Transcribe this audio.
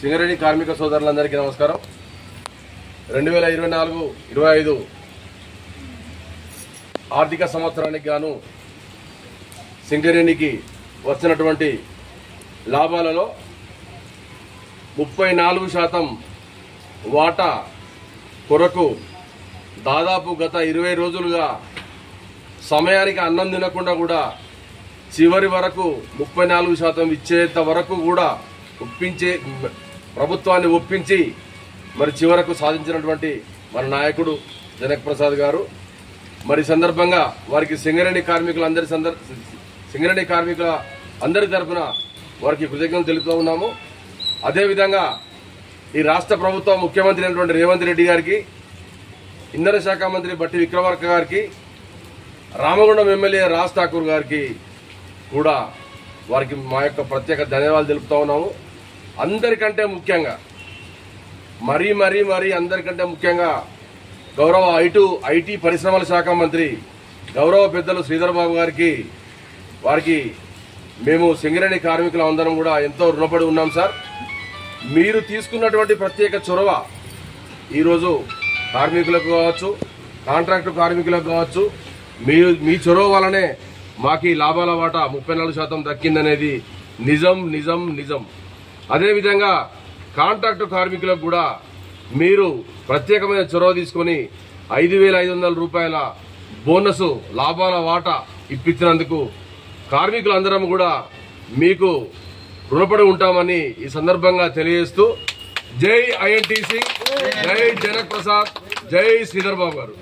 సింగరేణి కార్మిక సోదరులందరికీ నమస్కారం. 2024-25 ఆర్థిక సంవత్సరానికి గాను సింగరేణికి వచ్చినటువంటి లాభాలలో 34% వాటా కొరకు దాదాపు గత 20 రోజులుగా సమయానికి అన్నం తినకుండా కూడా చివరి వరకు 34% ఇచ్చేంత వరకు కూడా ప్రభుత్వాన్ని ఒప్పించి మరి చివరకు సాధించినటువంటి మన నాయకుడు జనక్ ప్రసాద్ గారు. మరి సందర్భంగా వారికి సింగరేణి కార్మికుల అందరి తరఫున వారికి కృతజ్ఞతలు తెలుపుతూ ఉన్నాము. అదేవిధంగా ఈ రాష్ట్ర ప్రభుత్వం ముఖ్యమంత్రి అయినటువంటి రేవంత్ రెడ్డి గారికి, ఇంధన శాఖ మంత్రి బట్టి విక్రమార్క గారికి, రామగుండం ఎమ్మెల్యే రాజ్ ఠాకూర్ గారికి కూడా వారికి మా యొక్క ప్రత్యేక ధన్యవాదాలు తెలుపుతా ఉన్నాము. అందరికంటే ముఖ్యంగా అందరికంటే ముఖ్యంగా గౌరవ ఐటీ పరిశ్రమల శాఖ మంత్రి గౌరవ పెద్దలు శ్రీధర్ బాబు గారికి, వారికి మేము సింగరేణి కార్మికుల అందరం కూడా ఎంతో రుణపడి ఉన్నాం సార్. మీరు తీసుకున్నటువంటి ప్రత్యేక చొరవ ఈరోజు కార్మికులకు కావచ్చు, కాంట్రాక్టు కార్మికులకు కావచ్చు, మీ చొరవ వల్లనే మాకు లాభాల వాటా 34% దక్కిందనేది నిజం. అదేవిధంగా కాంట్రాక్టు కార్మికులకు కూడా మీరు ప్రత్యేకమైన చొరవ తీసుకొని 5,500 రూపాయల బోనస్ లాభాల వాటా ఇప్పించినందుకు కార్మికులందరం కూడా మీకు రుణపడి ఉంటామని ఈ సందర్భంగా తెలియజేస్తూ జై ఐఎన్టీసీ, జై జనక్ ప్రసాద్, జై శ్రీధర్ బాబు గారు.